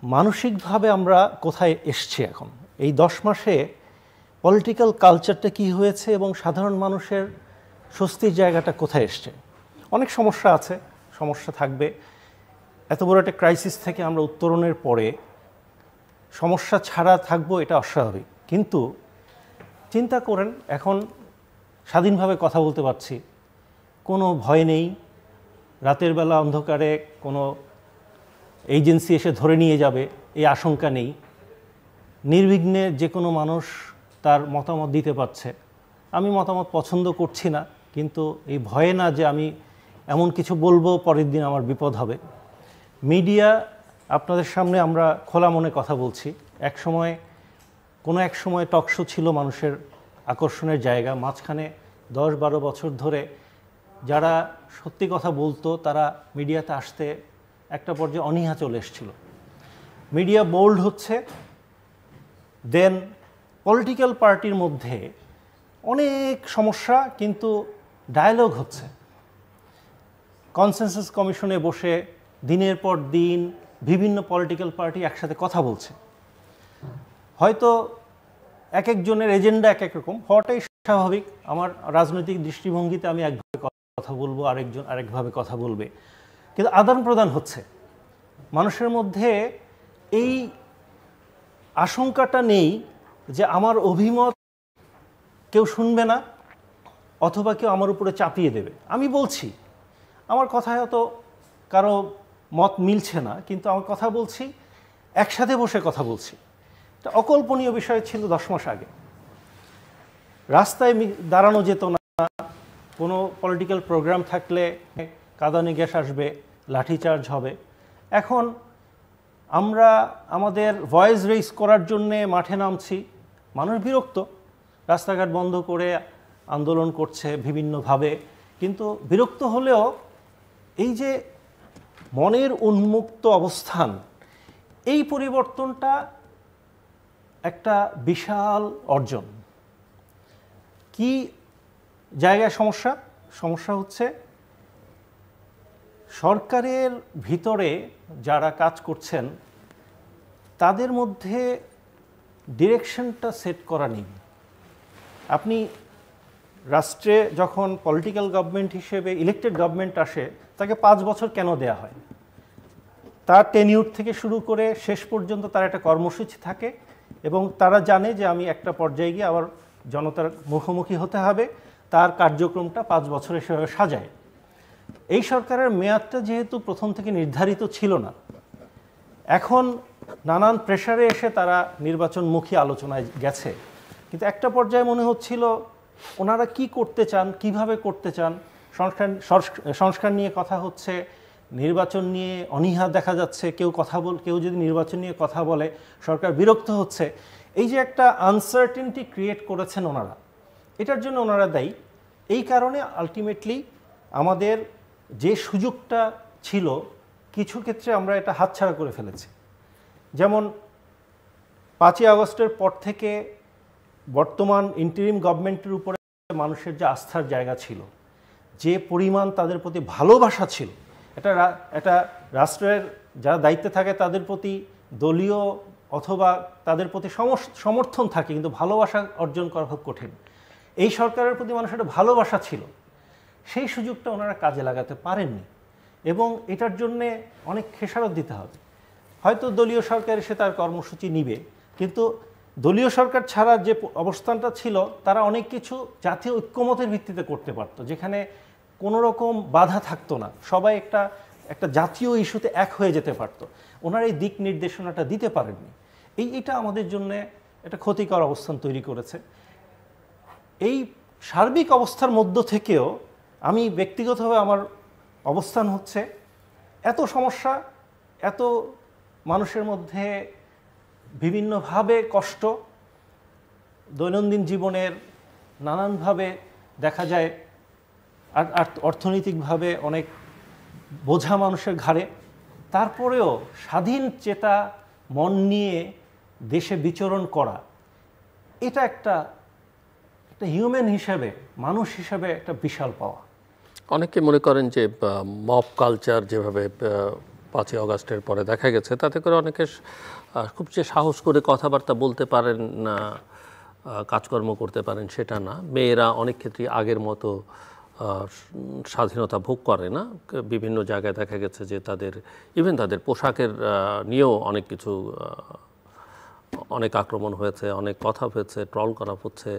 মানসিকভাবে আমরা কোথায় এসছি এখন? এই 10 মাসে পলিটিক্যাল কালচারটা কি হয়েছে এবং সাধারণ মানুষের স্বস্তির জায়গাটা কোথায় এসছে? অনেক সমস্যা আছে, সমস্যা থাকবে। এত বড় একটা ক্রাইসিস থেকে আমরা উত্তরণের পরে সমস্যা ছাড়া থাকবো, এটা অস্বাভাবিক। কিন্তু চিন্তা করেন, এখন স্বাধীনভাবে কথা বলতে পারছি, কোনো ভয় নেই, রাতের বেলা অন্ধকারে কোনো এজেন্সি এসে ধরে নিয়ে যাবে এই আশঙ্কা নেই, নির্বিঘ্নে যে কোনো মানুষ তার মতামত দিতে পারছে। আমি মতামত পছন্দ করছি না, কিন্তু এই ভয়ে না যে আমি এমন কিছু বলবো পরের দিন আমার বিপদ হবে। মিডিয়া, আপনাদের সামনে আমরা খোলা মনে কথা বলছি। এক সময় টকশো ছিল মানুষের আকর্ষণের জায়গা। মাঝখানে 10-12 বছর ধরে যারা সত্যি কথা বলতো তারা মিডিয়াতে আসতে একটা পর্যায়ে অনীহা চলে এসেছিল। মিডিয়া বোল্ড হচ্ছে, দেন পলিটিক্যাল পার্টির মধ্যে অনেক সমস্যা, কিন্তু ডায়ালগ হচ্ছে। কনসেনসাস কমিশনে বসে দিনের পর দিন বিভিন্ন পলিটিক্যাল পার্টি একসাথে কথা বলছে। হয়তো এক একজনের এজেন্ডা এক এক রকম, হওয়াটাই স্বাভাবিক। আমার রাজনৈতিক দৃষ্টিভঙ্গিতে আমি একভাবে কথা বলবো, আরেকজন আরেকভাবে কথা বলবে, কিন্তু আদান প্রদান হচ্ছে। মানুষের মধ্যে এই আশঙ্কাটা নেই যে আমার অভিমত কেউ শুনবে না অথবা কেউ আমার উপরে চাপিয়ে দেবে। আমি বলছি, আমার কথা হয়তো কারো মত মিলছে না, কিন্তু আমার কথা বলছি, একসাথে বসে কথা বলছি। এটা অকল্পনীয় বিষয় ছিল 10 মাস আগে। রাস্তায় দাঁড়ানো যেত না, কোনো পলিটিক্যাল প্রোগ্রাম থাকলে কাঁদানে গ্যাস আসবে, লাঠিচার্জ হবে। এখন আমরা আমাদের ভয়েস রেইজ করার জন্যে মাঠে নামছি, মানুষ বিরক্ত, রাস্তাঘাট বন্ধ করে আন্দোলন করছে বিভিন্নভাবে। কিন্তু বিরক্ত হলেও এই যে মনের উন্মুক্ত অবস্থান, এই পরিবর্তনটা একটা বিশাল অর্জন। কি জায়গায় সমস্যা হচ্ছে সরকারের ভিতরে যারা কাজ করছেন তাদের মধ্যে ডিরেকশনটা সেট করা নেই। আপনি রাষ্ট্রে যখন পলিটিক্যাল গভর্নমেন্ট হিসেবে ইলেক্টেড গভর্নমেন্ট আসে, তাকে 5 বছর কেন দেয়া হয়? তার টেনিউর থেকে শুরু করে শেষ পর্যন্ত তার একটা কর্মসূচি থাকে এবং তারা জানে যে আমি একটা পর্যায়ে গিয়ে আবার জনতার মুখোমুখি হতে হবে। তার কার্যক্রমটা 5 বছরে সেভাবে সাজায়। এই সরকারের মেয়াদটা যেহেতু প্রথম থেকে নির্ধারিত ছিল না, এখন নানান প্রেসারে এসে তারা নির্বাচনমুখী আলোচনায় গেছে। কিন্তু একটা পর্যায়ে মনে হচ্ছিল ওনারা কি করতে চান, কিভাবে করতে চান। সংস্কার নিয়ে কথা হচ্ছে, নির্বাচন নিয়ে অনীহা দেখা যাচ্ছে। কেউ যদি নির্বাচন নিয়ে কথা বলে সরকার বিরক্ত হচ্ছে। এই যে একটা আনসার্টেনটি ক্রিয়েট করেছেন ওনারা, এটার জন্য ওনারা দায়ী। এই কারণে আলটিমেটলি আমাদের যে সুযোগটা ছিল কিছু ক্ষেত্রে আমরা এটা হাতছাড়া করে ফেলেছি। যেমন 5ই আগস্টের পর থেকে বর্তমান ইন্টারিম গভর্নমেন্টের উপরে মানুষের যে আস্থার জায়গা ছিল, যে পরিমাণ তাদের প্রতি ভালোবাসা ছিল, এটা রাষ্ট্রের যারা দায়িত্বে থাকে তাদের প্রতি দলীয় অথবা তাদের প্রতি সমর্থন থাকে, কিন্তু ভালোবাসা অর্জন করা খুব কঠিন। এই সরকারের প্রতি মানুষের একটা ভালোবাসা ছিল, সেই সুযোগটা ওনারা কাজে লাগাতে পারেননি এবং এটার জন্যে অনেক খেসারত দিতে হবে। হয়তো দলীয় সরকার এসে তার কর্মসূচি নিবে, কিন্তু দলীয় সরকার ছাড়া যে অবস্থানটা ছিল তারা অনেক কিছু জাতীয় ঐক্যমতের ভিত্তিতে করতে পারত, যেখানে কোনো রকম বাধা থাকতো না, সবাই একটা জাতীয় ইস্যুতে এক হয়ে যেতে পারতো। ওনারা এই দিক নির্দেশনাটা দিতে পারেননি। এটা আমাদের জন্য একটা ক্ষতিকর অবস্থান তৈরি করেছে। এই সার্বিক অবস্থার মধ্য থেকেও আমি ব্যক্তিগতভাবে আমার অবস্থান হচ্ছে, এত সমস্যা, এত মানুষের মধ্যে বিভিন্নভাবে কষ্ট, দৈনন্দিন জীবনের নানানভাবে দেখা যায়, আর অর্থনৈতিকভাবে অনেক বোঝা মানুষের ঘাড়ে। তারপরেও স্বাধীন চেতা মন নিয়ে দেশে বিচরণ করা, এটা একটা হিউম্যান হিসেবে, মানুষ হিসেবে একটা বিশাল পাওয়া। অনেকে মনে করেন যে মব কালচার যেভাবে 5ই আগস্টের পরে দেখা গেছে, তাতে করে অনেকে খুব যে সাহস করে কথাবার্তা বলতে পারেন না, কাজকর্ম করতে পারেন সেটা না। মেয়েরা অনেক ক্ষেত্রে আগের মতো স্বাধীনতা ভোগ করে না। বিভিন্ন জায়গায় দেখা গেছে যে ইভেন তাদের পোশাকের নিয়েও অনেক কিছু, অনেক আক্রমণ হয়েছে, অনেক কথা হয়েছে, ট্রল করা হচ্ছে।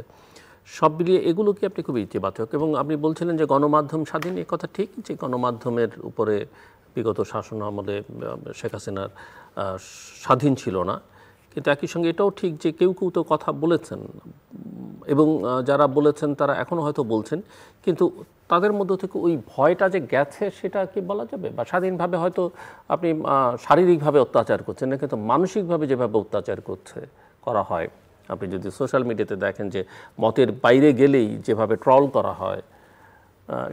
সব মিলিয়ে এগুলো কি আপনি খুবই ইতিবাচক? এবং আপনি বলছিলেন যে গণমাধ্যম স্বাধীন, এই কথা ঠিক যে গণমাধ্যমের উপরে বিগত শাসন আমলে শেখ হাসিনার স্বাধীন ছিল না, কিন্তু একই সঙ্গে এটাও ঠিক যে কেউ কেউ তো কথা বলেছেন, এবং যারা বলেছেন তারা এখনও হয়তো বলছেন, কিন্তু তাদের মধ্য থেকে ওই ভয়টা যে গেছে সেটা কি বলা যাবে? বা স্বাধীনভাবে হয়তো আপনি শারীরিকভাবে অত্যাচার করছেন না, কিন্তু মানসিকভাবে যেভাবে অত্যাচার করা হয়, আপনি যদি সোশ্যাল মিডিয়াতে দেখেন যে মতের বাইরে গেলেই যেভাবে ট্রল করা হয়,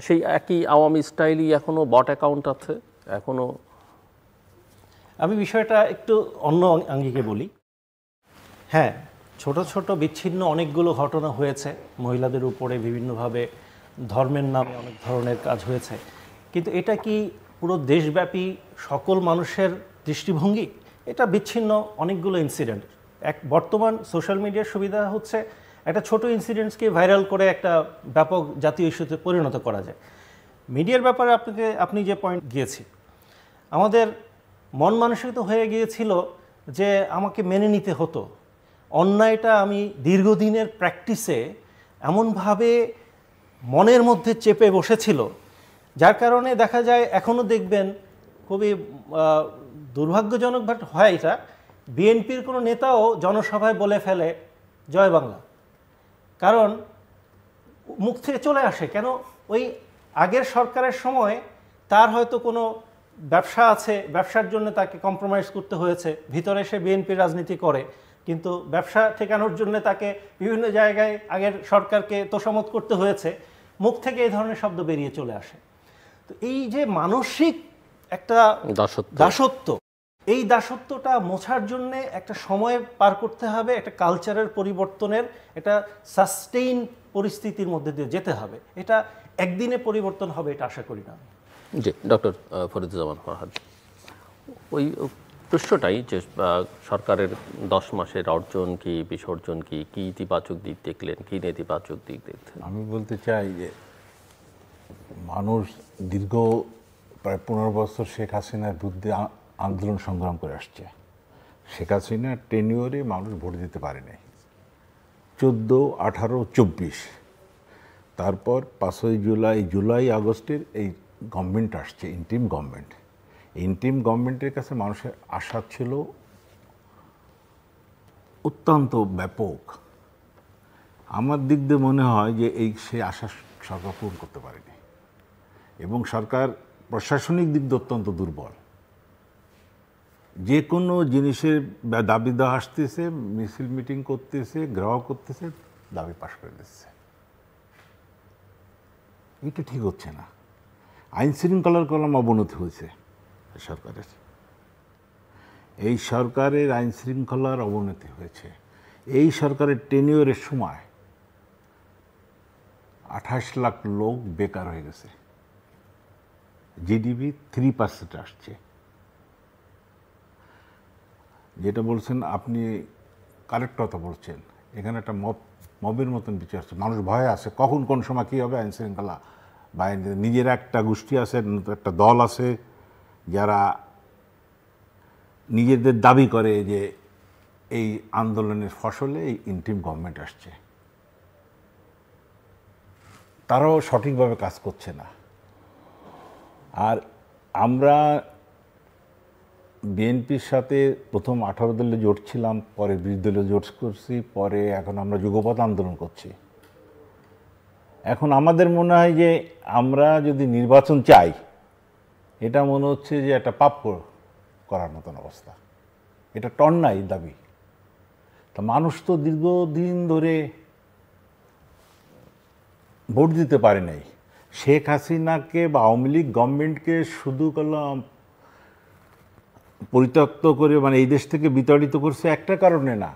সেই একই আওয়ামী স্টাইলই এখনও বট অ্যাকাউন্ট আছে এখনও। আমি বিষয়টা একটু অন্য আঙ্গিকে বলি। হ্যাঁ, ছোট ছোট বিচ্ছিন্ন অনেকগুলো ঘটনা হয়েছে, মহিলাদের উপরে বিভিন্নভাবে ধর্মের নামে অনেক ধরনের কাজ হয়েছে, কিন্তু এটা কি পুরো দেশব্যাপী সকল মানুষের দৃষ্টিভঙ্গি? এটা বিচ্ছিন্ন অনেকগুলো ইনসিডেন্ট। বর্তমান সোশ্যাল মিডিয়ার সুবিধা হচ্ছে একটা ছোট ইনসিডেন্টসকে ভাইরাল করে একটা ব্যাপক জাতীয় ইস্যুতে পরিণত করা যায়। মিডিয়ার ব্যাপারে আপনি যে পয়েন্ট গিয়েছি, আমাদের মন মানসিকতা হয়ে গিয়েছিল যে আমাকে মেনে নিতে হতো। অন্যায়টা আমি দীর্ঘদিনের প্র্যাকটিসে এমনভাবে মনের মধ্যে চেপে বসেছিল, যার কারণে দেখা যায় এখনও দেখবেন খুবই দুর্ভাগ্যজনক হয় এটা, বিএনপির কোনো নেতাও জনসভায় বলে ফেলে জয় বাংলা, কারণ মুখ থেকে চলে আসে। কেন? ওই আগের সরকারের সময় তার হয়তো কোনো ব্যবসা আছে, ব্যবসার জন্য তাকে কম্প্রোমাইজ করতে হয়েছে, ভিতরে সে বিএনপি রাজনীতি করে, কিন্তু ব্যবসা ঠেকানোর জন্য তাকে বিভিন্ন জায়গায় আগের সরকারকে তোষামত করতে হয়েছে, মুখ থেকে এই ধরনের শব্দ বেরিয়ে চলে আসে। তো এই যে মানসিক একটা দাসত্ব, এই দাসত্বটা মোছার জন্য একটা সময় পার করতে হবে, একটা কালচারের পরিবর্তনের, একটা সাস্টেইন পরিস্থিতির মধ্যে দিয়ে যেতে হবে। এটা একদিনে পরিবর্তন হবে এটা আশা করি না। জি, ডক্টর ফরিদুজ্জামান ফরহাদ, ওই প্রশ্নটাই যে সরকারের 10 মাসের অর্জন কি, বিসর্জন কি, কি ইতিবাচক দিক দেখলেন, কি নেতিবাচক দিক দেখলেন? আমি বলতে চাই যে মানুষ দীর্ঘ প্রায় 15 বছর শেখ হাসিনার বিরুদ্ধে আন্দোলন সংগ্রাম করে আসছে। শেখ হাসিনার টেনিওরে মানুষ ভোট দিতে পারেনি, 14, 18, 24, তারপর 5ই জুলাই আগস্টের এই গভর্নমেন্ট আসছে, ইন্টিম গভর্নমেন্ট। ইন্টিম গভর্নমেন্টের কাছে মানুষের আশা ছিল অত্যন্ত ব্যাপক। আমার দিক দিয়ে মনে হয় যে সে আশা সরকার পূরণ করতে পারেনি, এবং সরকার প্রশাসনিক দিক দিয়ে অত্যন্ত দুর্বল। যে কোনো জিনিসের দাবি দেওয়া আসতেছে, মিছিল মিটিং করতেছে, গ্রাহক করতেছে, দাবি পাশ করে দিচ্ছে। এটা ঠিক হচ্ছে না। আইন শৃঙ্খলার কলম অবনতি হয়েছে সরকারের, এই সরকারের আইন শৃঙ্খলার অবনতি হয়েছে। এই সরকারের টেনিওরের সময় 28 লাখ লোক বেকার হয়ে গেছে, জিডিপি 3% আসছে। যেটা বলছেন আপনি কারেক্ট কথা বলছেন, এখানে একটা মবের মতন বিচার হচ্ছে, মানুষ ভয়ে আছে কখন কোন সময় কী হবে। আইন শৃঙ্খলা বা নিজের একটা গোষ্ঠী আছে, একটা দল আছে যারা নিজেদের দাবি করে যে এই আন্দোলনের ফসলে এই ইন্টিম গভর্নমেন্ট আসছে, তারাও সঠিকভাবে কাজ করছে না। আর আমরা বিএনপির সাথে প্রথম 18 দলে জোট ছিলাম, পরে 20 দলে জোট করছি, পরে এখন আমরা যুগপৎ আন্দোলন করছি। এখন আমাদের মনে হয় যে আমরা যদি নির্বাচন চাই, এটা মনে হচ্ছে যে একটা পাপ করার মতন অবস্থা, এটা অন্যায় দাবি। তা মানুষ তো দীর্ঘদিন ধরে ভোট দিতে পারে নাই। শেখ হাসিনাকে বা আওয়ামী লীগ গভর্নমেন্টকে শুধু করলাম পরিত্যক্ত করে, মানে এই দেশ থেকে বিতাড়িত করছে একটা কারণে না,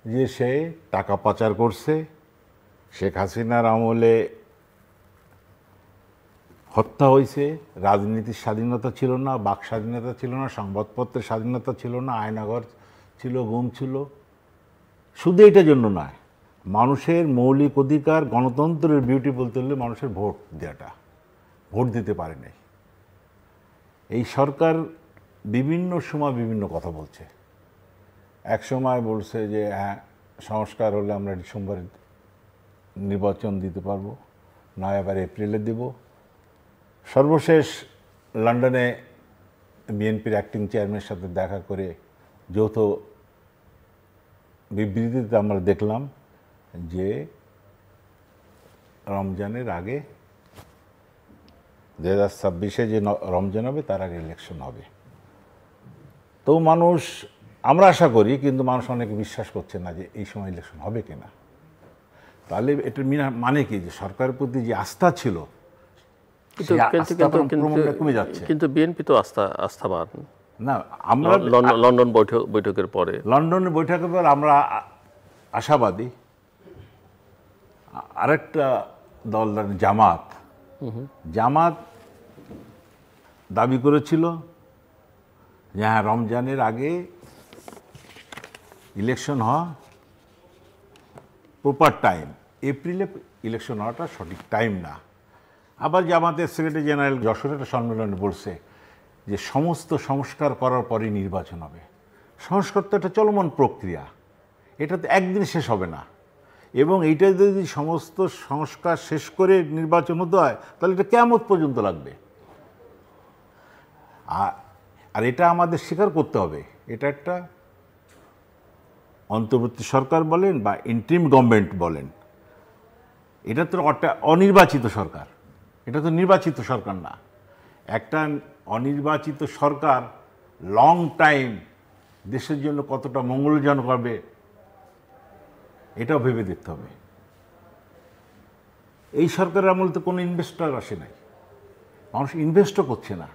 যে সে টাকা পাচার করছে, শেখ হাসিনার আমলে হত্যা হয়েছে, রাজনীতির স্বাধীনতা ছিল না, বাক স্বাধীনতা ছিল না, সংবাদপত্রের স্বাধীনতা ছিল না, আয়নাঘর ছিল, গুম ছিল। শুধু এটার জন্য নয়, মানুষের মৌলিক অধিকার, গণতন্ত্রের বিউটি বলতে হলে মানুষের ভোট দেওয়াটা, ভোট দিতে পারে নাই। এই সরকার বিভিন্ন সময় বিভিন্ন কথা বলছে। এক সময় বলছে যে হ্যাঁ, সংস্কার হলে আমরা ডিসেম্বরে নির্বাচন দিতে পারবো, না এবার এপ্রিলে দিব। সর্বশেষ লন্ডনে বিএনপির অ্যাক্টিং চেয়ারম্যানের সাথে দেখা করে যৌথ বিবৃতিতে আমরা দেখলাম যে রমজানের আগে 2026-এ যে রমজান হবে তার আগে ইলেকশন হবে। তো মানুষ, আমরা আশা করি, কিন্তু মানুষ অনেকে বিশ্বাস করছে না যে এই সময় ইলেকশন হবে কিনা। তাহলে এটার মানে কি, যে সরকারের প্রতি যে আস্থা ছিল কমে যাচ্ছে। কিন্তু বিএনপি তো আস্থাবান না। আমরা লন্ডন বৈঠকের পরে আমরা আশাবাদী। আরেকটা দল জামাত দাবি করেছিল যে হ্যাঁ, রমজানের আগে ইলেকশন হওয়া প্রপার টাইম, এপ্রিলে ইলেকশন হওয়াটা সঠিক টাইম না। আবার জামাতের সেক্রেটারি জেনারেল যশোরের একটা সম্মেলনে বলছে যে সমস্ত সংস্কার করার পরেই নির্বাচন হবে। সংস্কার তো একটা চলমান প্রক্রিয়া, এটা তো একদিনে শেষ হবে না। এবং এইটা যদি সমস্ত সংস্কার শেষ করে নির্বাচন হতে হয়, তাহলে এটা কিয়ামত পর্যন্ত লাগবে। আর এটা আমাদের স্বীকার করতে হবে, এটা একটা অন্তর্বর্তী সরকার বলেন বা ইন্টারিম গভর্নমেন্ট বলেন, এটা তো একটা অনির্বাচিত সরকার, এটা তো নির্বাচিত সরকার না। একটা অনির্বাচিত সরকার লং টাইম দেশের জন্য কতটা মঙ্গলজনক হবে এটাও ভেবে দেখতে হবে। এই সরকারের আমলে তো কোনো ইনভেস্টর আসে নাই, মানুষ ইনভেস্টও করছে না,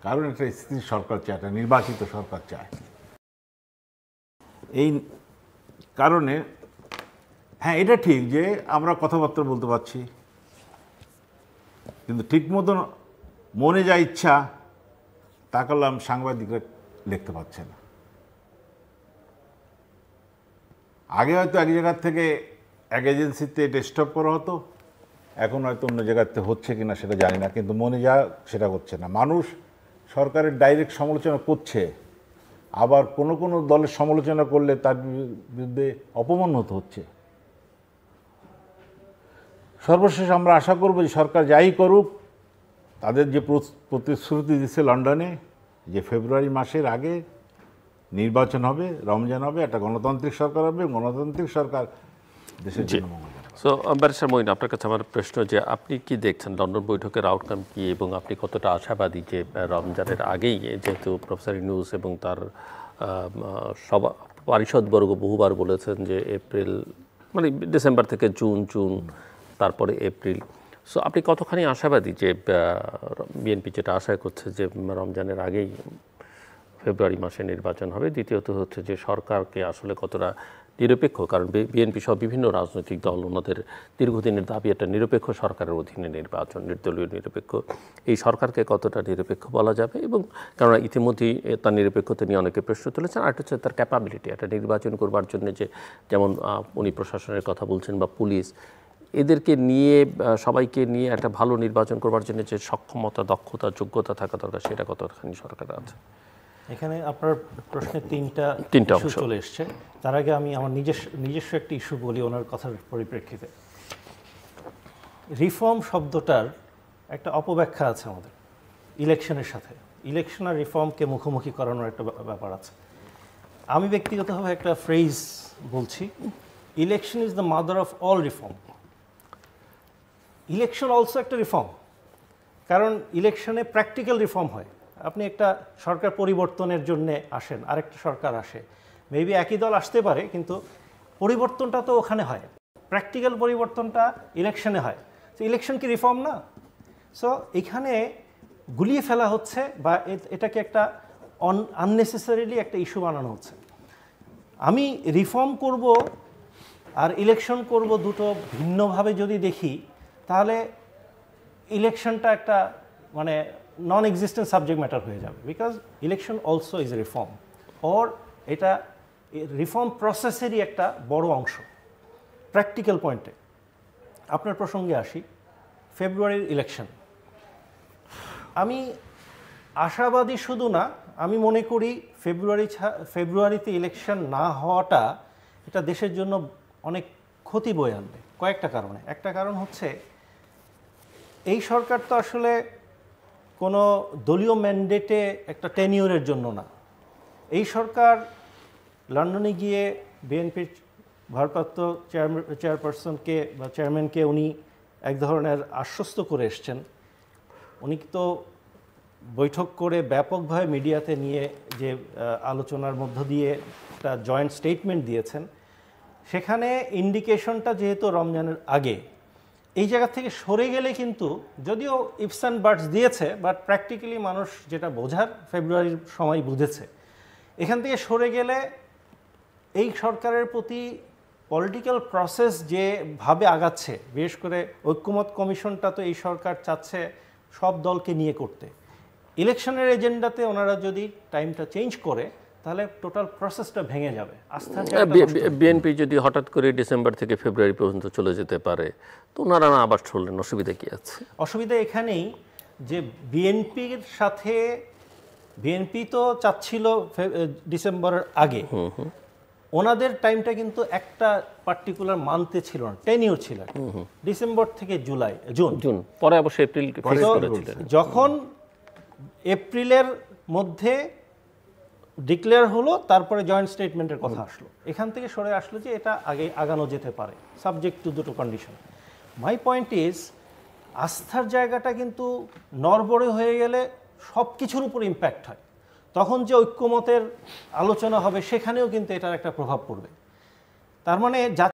কারণ একটা স্থির সরকার চায়, একটা নির্বাচিত সরকার চায়। এই কারণে হ্যাঁ, এটা ঠিক যে আমরা কথাবার্তা বলতে পারছি, কিন্তু ঠিক মতন মনে যা ইচ্ছা তা করলাম সাংবাদিকরা লিখতে পারছে না। আগে হয়তো এক জায়গার থেকে এক এজেন্সিতে এটা স্টপ করা হতো, এখন হয়তো অন্য জায়গাতে হচ্ছে কিনা সেটা জানি না, কিন্তু মনে যা সেটা হচ্ছে না। মানুষ সরকারের ডাইরেক্ট সমালোচনা করছে, আবার কোনো কোনো দলের সমালোচনা করলে তার বিরুদ্ধে অপমান হচ্ছে। সর্বশেষ আমরা আশা করব যে সরকার যাই করুক, তাদের যে প্রতিশ্রুতি দিচ্ছে লন্ডনে যে ফেব্রুয়ারি মাসের আগে নির্বাচন হবে, রমজান হবে, একটা গণতান্ত্রিক সরকার হবে, গণতান্ত্রিক সরকার দেশের জন্য মঙ্গল। সো ব্যারিস্টার মঈন, আপনার কাছে আমার প্রশ্ন যে আপনি কি দেখছেন লন্ডন বৈঠকের আউটকাম কি, এবং আপনি কতটা আশাবাদী যে রমজানের আগেই, যেহেতু প্রফেসর ইউনূস এবং তার পারিষদবর্গ বহুবার বলেছেন যে এপ্রিল মানে ডিসেম্বর থেকে জুন, তারপরে এপ্রিল, সো আপনি কতখানি আশাবাদী যে বিএনপি যেটা আশা করছে যে রমজানের আগেই ফেব্রুয়ারি মাসে নির্বাচন হবে? দ্বিতীয়ত হচ্ছে যে সরকারকে আসলে কতটা নিরপেক্ষ, কারণ বিএনপি সহ বিভিন্ন রাজনৈতিক দল ওনাদের দীর্ঘদিনের দাবি একটা নিরপেক্ষ সরকারের অধীনে নির্বাচন, নির্দলীয় নিরপেক্ষ। এই সরকারকে কতটা নিরপেক্ষ বলা যাবে? এবং কেননা ইতিমধ্যেই তার নিরপেক্ষতা নিয়ে অনেকে প্রশ্ন তুলেছেন। আর হচ্ছে তার ক্যাপাবিলিটি, একটা নির্বাচন করবার জন্য যে যেমন উনি প্রশাসনের কথা বলছেন বা পুলিশ, এদেরকে নিয়ে সবাইকে নিয়ে একটা ভালো নির্বাচন করবার জন্য যে সক্ষমতা, দক্ষতা, যোগ্যতা থাকা দরকার, সেটা কতখানি সরকার আছে? এখানে আপনার প্রশ্নের তিনটা ইস্যু চলে এসছে। তার আগে আমি আমার নিজস্ব একটি ইস্যু বলি ওনার কথার পরিপ্রেক্ষিতে। রিফর্ম শব্দটার একটা অপব্যাখ্যা আছে আমাদের ইলেকশনের সাথে। ইলেকশন আর রিফর্মকে মুখোমুখি করানোর একটা ব্যাপার আছে। আমি ব্যক্তিগতভাবে একটা ফ্রেজ বলছি, election is the mother of all reform. Election also একটা রিফর্ম, কারণ ইলেকশনে প্র্যাকটিক্যাল রিফর্ম হয়। আপনি একটা সরকার পরিবর্তনের জন্য আসেন, আরেকটা সরকার আসে, মেবি একই দল আসতে পারে, কিন্তু পরিবর্তনটা তো ওখানে হয়, প্র্যাকটিক্যাল পরিবর্তনটা ইলেকশনে হয়। তো ইলেকশন কি রিফর্ম না? সো এখানে গুলিয়ে ফেলা হচ্ছে বা এটাকে একটা আননেসেসারিলি একটা ইস্যু বানানো হচ্ছে। আমি রিফর্ম করব আর ইলেকশন করব দুটো ভিন্নভাবে যদি দেখি, তাহলে ইলেকশনটা একটা মানে নন এক্সিস্টেন্ট সাবজেক্ট ম্যাটার হয়ে যাবে, because election also is reform, or এটা রিফর্ম প্রসেসেরই একটা বড় অংশ। প্র্যাকটিক্যাল পয়েন্টে আপনার প্রসঙ্গে আসি, ফেব্রুয়ারির ইলেকশন, আমি আশাবাদী শুধু না, আমি মনে করি ফেব্রুয়ারিতে ইলেকশন না হওয়াটা এটা দেশের জন্য অনেক ক্ষতি বয়ে আনবে কয়েকটা কারণে। একটা কারণ হচ্ছে এই সরকার তো আসলে কোনো দলীয় ম্যান্ডেটে একটা টেনিউরের জন্য না। এই সরকার লন্ডনে গিয়ে বিএনপির ভারপ্রাপ্ত চেয়ারপারসনকে বা চেয়ারম্যানকে উনি এক ধরনের আশ্বস্ত করে এসছেন। উনি তো বৈঠক করে ব্যাপকভাবে মিডিয়াতে নিয়ে যে আলোচনার মধ্য দিয়ে একটা জয়েন্ট স্টেটমেন্ট দিয়েছেন, সেখানে ইন্ডিকেশনটা যেহেতু রমজানের আগে, এই জায়গা থেকে সরে গেলে কিন্তু যদিও ইফস অ্যান্ড বাটস দিয়েছে, বাট প্র্যাকটিক্যালি মানুষ যেটা বোঝার ফেব্রুয়ারির সময় বুঝেছে। এখান থেকে সরে গেলে এই সরকারের প্রতি পলিটিক্যাল প্রসেস যেভাবে আগাচ্ছে, বিশেষ করে ঐক্যমত কমিশনটা তো এই সরকার চাচ্ছে সব দলকে নিয়ে করতে, ইলেকশনের এজেন্ডাতে ওনারা যদি টাইমটা চেঞ্জ করে তাহলে টোটাল প্রসেসটা ভেঙে যাবে। বিএনপি যদি হঠাৎ করে ডিসেম্বর থেকে ফেব্রুয়ারি পর্যন্ত চলে যেতে পারে, তো ওনারা না আবার চললেন, অসুবিধা কি আছে? অসুবিধা এখানেই যে বিএনপির সাথে, বিএনপি তো চাচ্ছিল ডিসেম্বরের আগে, ওনাদের টাইমটা কিন্তু একটা পার্টিকুলার মান্থে ছিল না, টেনিউর ছিল ডিসেম্বর থেকে জুন, পরে অবশ্য এপ্রিল ফিক্স করেছিলেন। যখন এপ্রিলের মধ্যে ডিক্লেয়ার হলো, তারপরে জয়েন্ট স্টেটমেন্টের কথা আসলো, এখান থেকে সরে আসলো যে এটা আগে আগানো যেতে পারে সাবজেক্ট টু দুটো কন্ডিশন। মাই পয়েন্ট ইজ, আস্থার জায়গাটা কিন্তু নড়বড়ে হয়ে গেলে সব কিছুর উপর ইম্প্যাক্ট হয়। তখন যে ঐক্যমতের আলোচনা হবে সেখানেও কিন্তু এটার একটা প্রভাব পড়বে। তার মানে